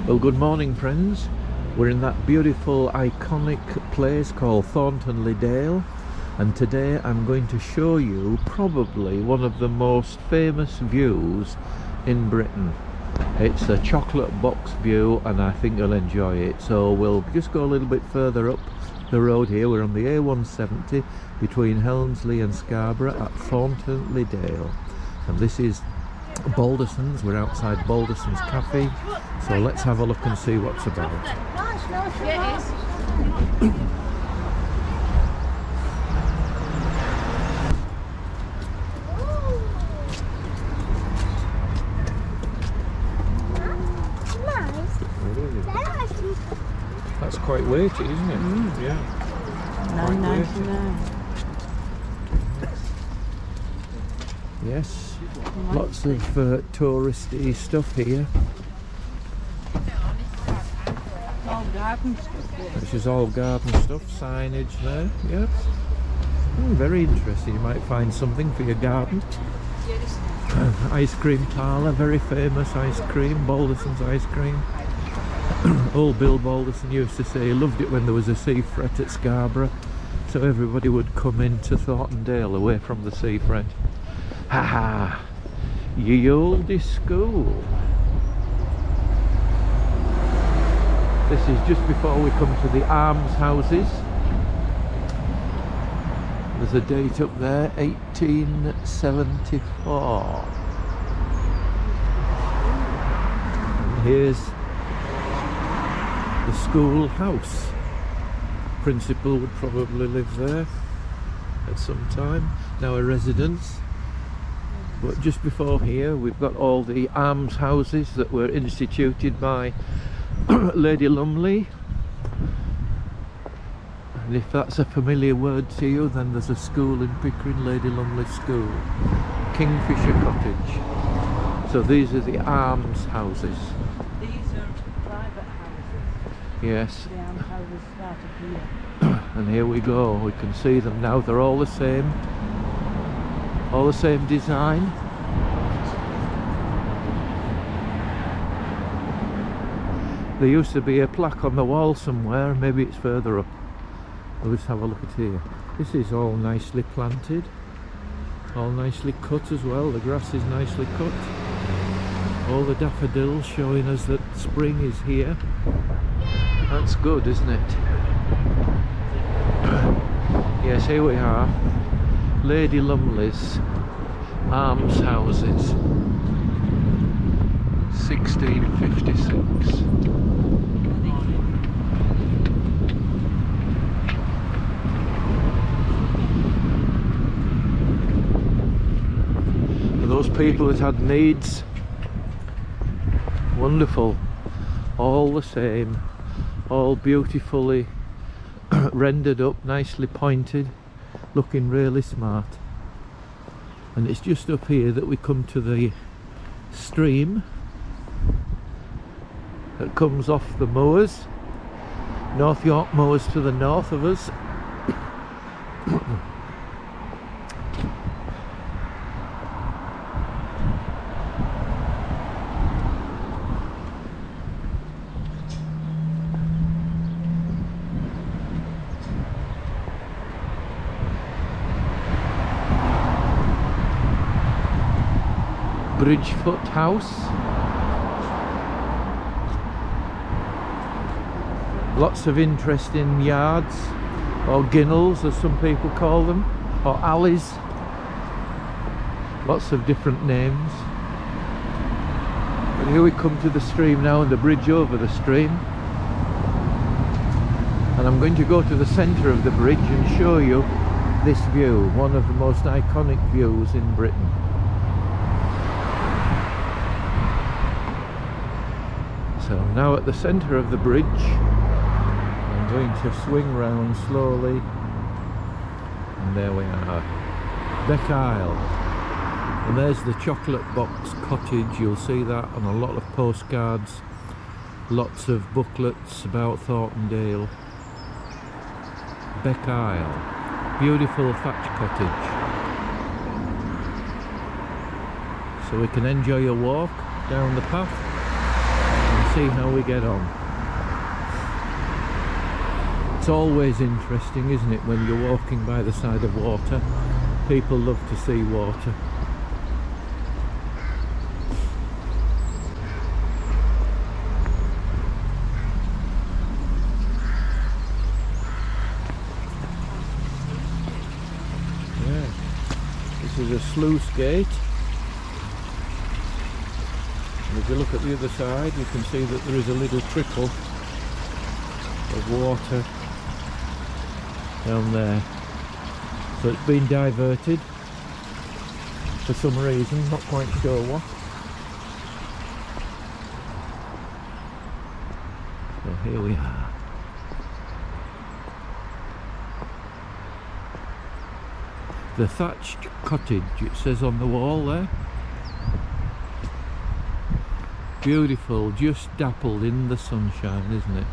Well, good morning, friends. We're in that beautiful, iconic place called Thornton Le Dale, and today I'm going to show you probably one of the most famous views in Britain. It's a chocolate box view, and I think you'll enjoy it. So we'll just go a little bit further up the road here. We're on the A170 between Helmsley and Scarborough at Thornton Le Dale, and this is Balderson's. We're outside Balderson's Cafe, so let's have a look and see what's about. Yeah, it is. That's quite weighty, isn't it? Yeah. $9.99. Yes, lots of touristy stuff here. All garden stuff. Which is all garden stuff, signage there, yeah. Very interesting. You might find something for your garden. Ice cream parlour, very famous ice cream, Balderson's ice cream. Old Bill Balderson used to say he loved it when there was a sea fret at Scarborough, so everybody would come into Thorntondale away from the sea fret. Ha ha! Ye olde school. This is just before we come to the almshouses. There's a date up there, 1874. And here's the school house. Principal would probably live there at some time, now a residence. But just before here we've got all the almshouses that were instituted by Lady Lumley. And if that's a familiar word to you, then there's a school in Pickering, Lady Lumley School, Kingfisher Cottage. So these are the almshouses. These are private houses. Yes. The almshouses started here. And here we go, we can see them now. They're all the same design. There used to be a plaque on the wall somewhere, maybe it's further up. We'll just have a look at here. This is all nicely planted, all nicely cut as well. The grass is nicely cut. All the daffodils showing us that spring is here. That's good, isn't it? Yes, here we are. Lady Lumley's almshouses, 1656. For those people that had needs, wonderful, all the same, all beautifully rendered up, nicely pointed, looking really smart. And it's just up here that we come to the stream that comes off the moors, North York Moors to the north of us. Bridgefoot House. Lots of interesting yards, or ginnels as some people call them, or alleys. Lots of different names. But here we come to the stream now, and the bridge over the stream. And I'm going to go to the centre of the bridge and show you this view, one of the most iconic views in Britain. So now at the centre of the bridge, I'm going to swing round slowly, and there we are, Beck Isle. And there's the chocolate box cottage. You'll see that on a lot of postcards, lots of booklets about Thorntondale. Beck Isle, beautiful thatch cottage. So we can enjoy a walk down the path and see how we get on. It's always interesting, isn't it, when you're walking by the side of water? People love to see water. Yeah, this is a sluice gate. And if you look at the other side, you can see that there is a little trickle of water down there. So it's been diverted for some reason, not quite sure what. So here we are. The thatched cottage, it says on the wall there. Beautiful, just dappled in the sunshine, isn't it?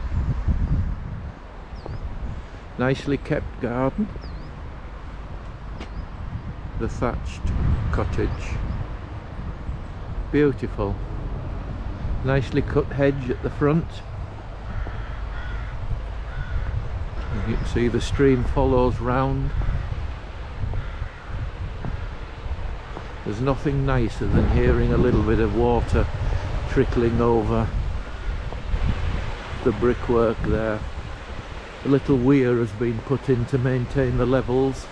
Nicely kept garden. The thatched cottage. Beautiful. Nicely cut hedge at the front. As you can see, the stream follows round. There's nothing nicer than hearing a little bit of water trickling over the brickwork there. A little weir has been put in to maintain the levels,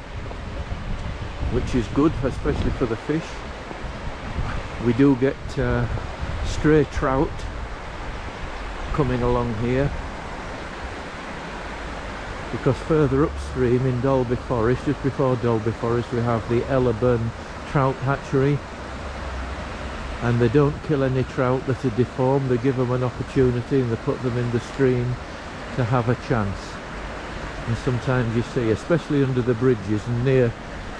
which is good, especially for the fish. We do get stray trout coming along here, because further upstream in Dolby Forest, just before Dolby Forest, we have the Ellerburn trout hatchery, and they don't kill any trout that are deformed. They give them an opportunity and they put them in the stream to have a chance. And sometimes you see, especially under the bridges and near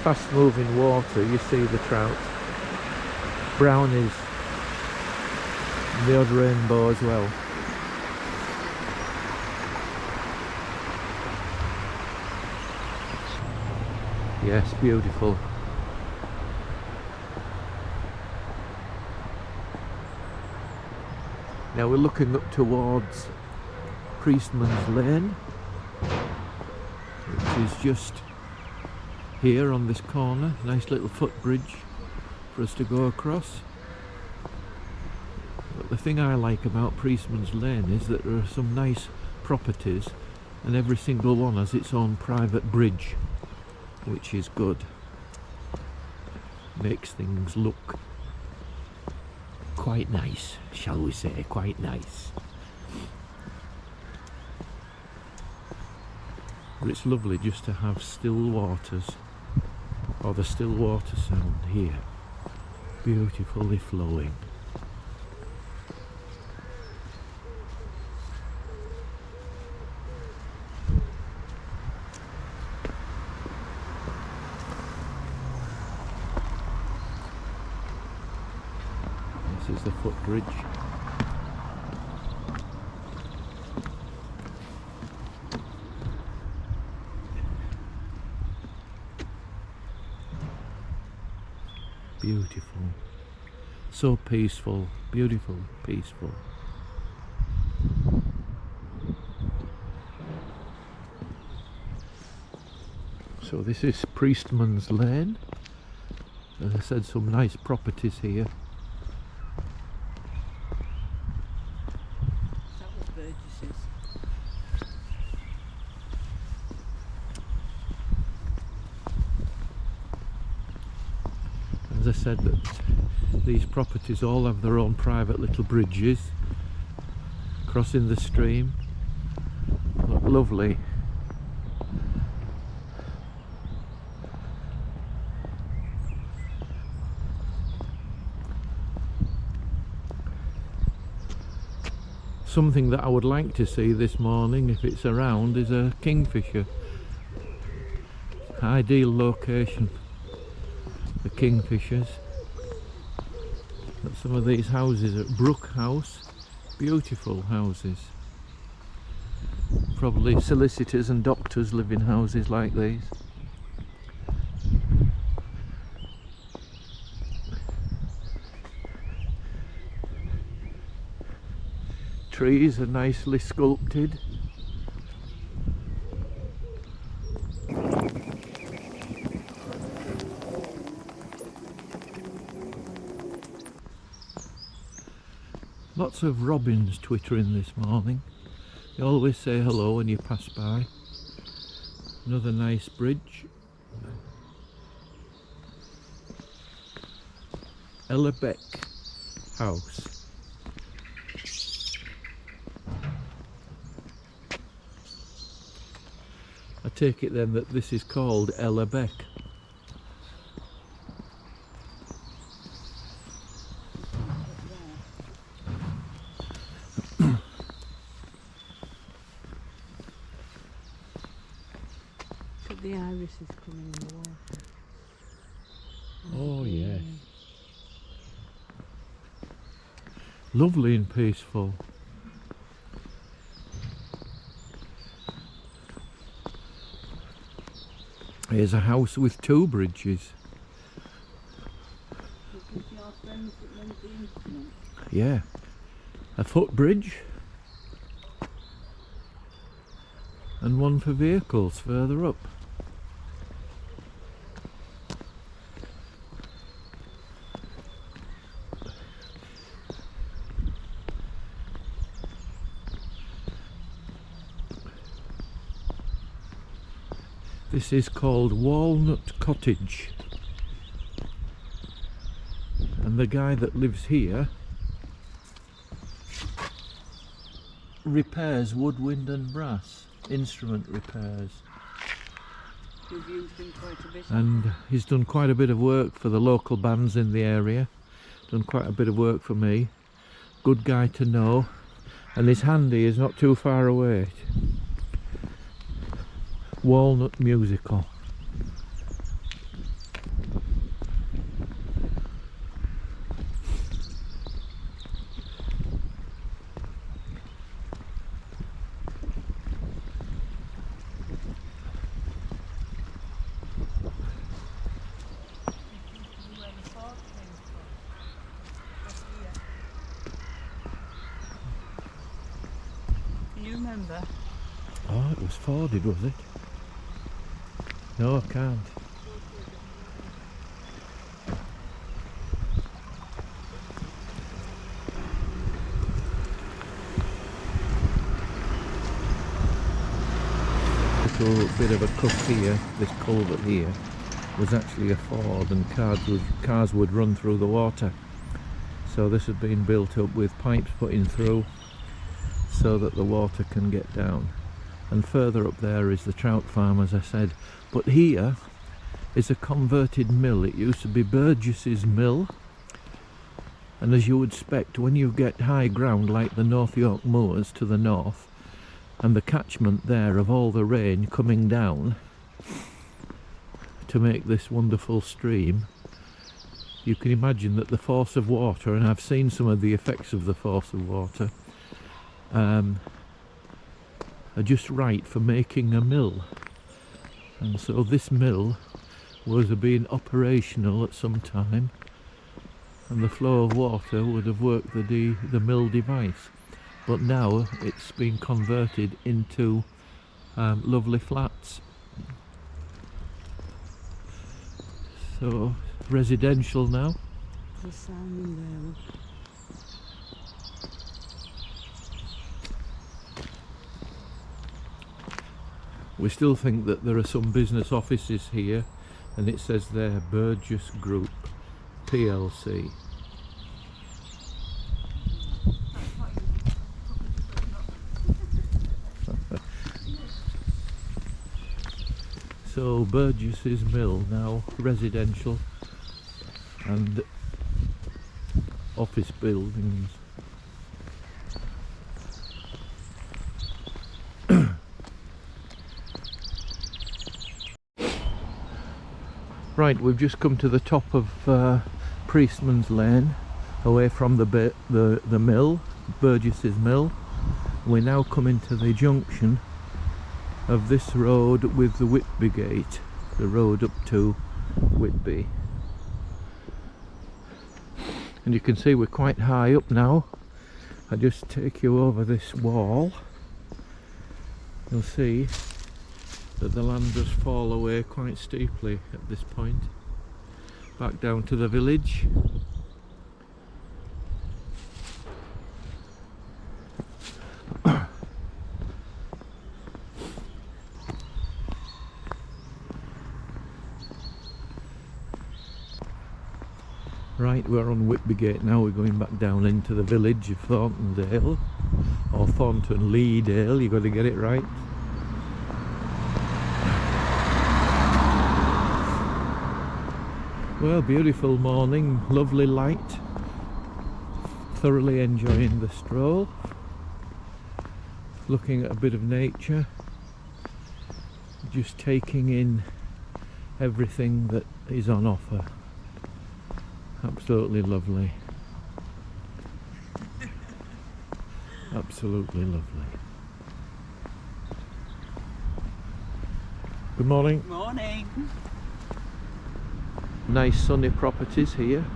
fast moving water, you see the trout, brownies, and the odd rainbow as well. Yes, beautiful. Now we're looking up towards Priestman's Lane, which is just here on this corner. Nice little footbridge for us to go across. But the thing I like about Priestman's Lane is that there are some nice properties, and every single one has its own private bridge, which is good. Makes things look quite nice, shall we say, quite nice. But it's lovely just to have still waters, or the still water sound here, beautifully flowing. This is the footbridge. Beautiful, so peaceful, beautiful, peaceful. So this is Priestman's Lane. As I said, some nice properties here. That was Burgess's. As I said, that these properties all have their own private little bridges crossing the stream. Look lovely. Something that I would like to see this morning, if it's around, is a kingfisher. Ideal location. The kingfishers. But some of these houses at Brook House, beautiful houses. Probably solicitors and doctors live in houses like these. trees are nicely sculpted. Lots of robins twittering this morning. They always say hello when you pass by. Another nice bridge. Beck House. I take it then that this is called Beck. The iris is coming in the water. Oh yes. Lovely and peaceful. Here's a house with 2 bridges. Yeah. A footbridge and one for vehicles further up. This is called Walnut Cottage, and the guy that lives here repairs woodwind and brass, instrument repairs. You've used him quite a bit. And he's done quite a bit of work for the local bands in the area, done quite a bit of work for me. Good guy to know, and his handy is not too far away. Walnut Musical. Can you remember? Oh, it was forded, was it? No, I can't. Little bit of a cut here, this culvert here, was actually a ford, and cars would run through the water. So this had been built up with pipes putting through so that the water can get down. And further up there is the trout farm, as I said. But here is a converted mill. It used to be Burgess's mill, and as you would expect, when you get high ground like the North York Moors to the north, and the catchment there of all the rain coming down to make this wonderful stream, you can imagine that the force of water, and I've seen some of the effects of the force of water, are just right for making a mill. And so this mill was being operational at some time, and the flow of water would have worked the mill device. But now it's been converted into lovely flats. So residential now. There's a sign in there. Look. We still think that there are some business offices here, and it says there Burgess Group PLC. So Burgess's mill now residential and office buildings. Right, we've just come to the top of Priestman's Lane, away from the mill, Burgess's mill. We're now coming to the junction of this road with the Whitby Gate, the road up to Whitby. And you can see we're quite high up now, I just take you over this wall, you'll see that the land does fall away quite steeply at this point, back down to the village. Right, we're on Whitby Gate now. We're going back down into the village of Thornton Le Dale, or Thornton Le Dale, you've got to get it right. Well, beautiful morning, lovely light, thoroughly enjoying the stroll, looking at a bit of nature, just taking in everything that is on offer. Absolutely lovely. Absolutely lovely. Good morning. Morning. Nice sunny properties here.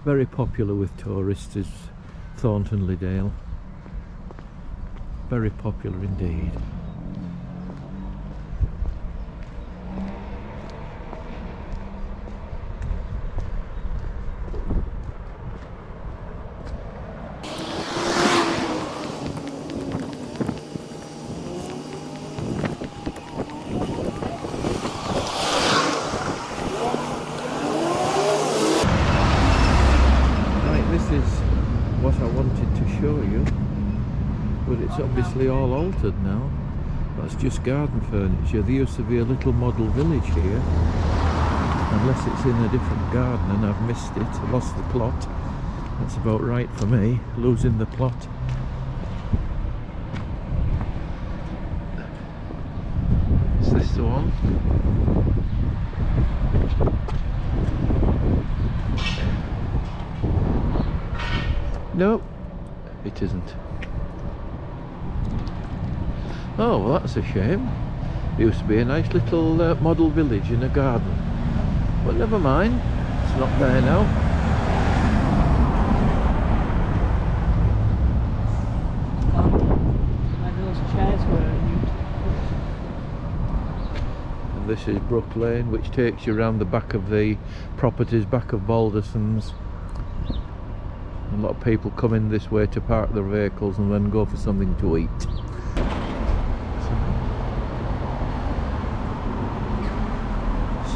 Very popular with tourists is Thornton Le Dale. Very popular indeed. This is what I wanted to show you, but it's obviously all altered now. That's just garden furniture. There used to be a little model village here, unless it's in a different garden and I've missed it, I lost the plot. That's about right for me, losing the plot. Is this the one? No, it isn't. Oh, well, that's a shame. There used to be a nice little model village in a garden. But never mind, it's not there now. Where those chairs were. And this is Brook Lane, which takes you around the back of the properties, back of Balderson's. A lot of people come in this way to park their vehicles and then go for something to eat.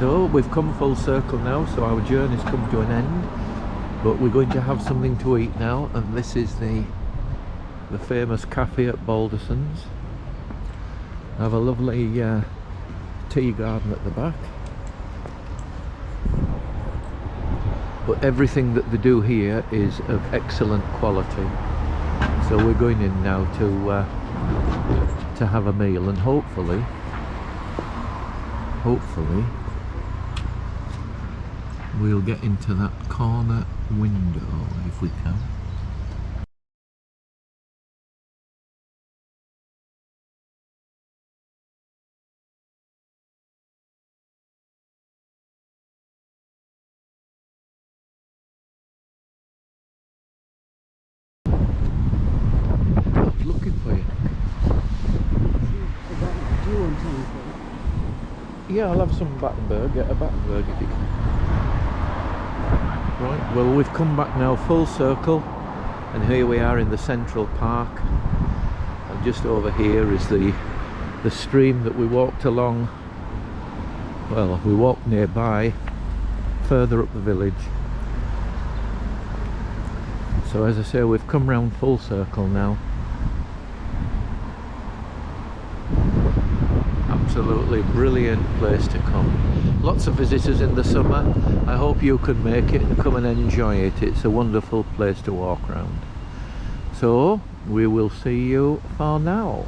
So we've come full circle now, so our journey's come to an end, but we're going to have something to eat now, and this is the famous cafe at Balderson's. I have a lovely tea garden at the back. But everything that they do here is of excellent quality. So we're going in now to have a meal, and hopefully we'll get into that corner window if we can. Looking for you. Do you want anything? Yeah, I'll have some Battenberg. Get a Battenberg if you can. Right, well, we've come back now full circle, and here we are in the Central Park, and just over here is the stream that we walked along. Well, we walked nearby, further up the village. So as I say, we've come round full circle now. Absolutely brilliant place to come. Lots of visitors in the summer. I hope you can make it and come and enjoy it. It's a wonderful place to walk around. So we will see you for now.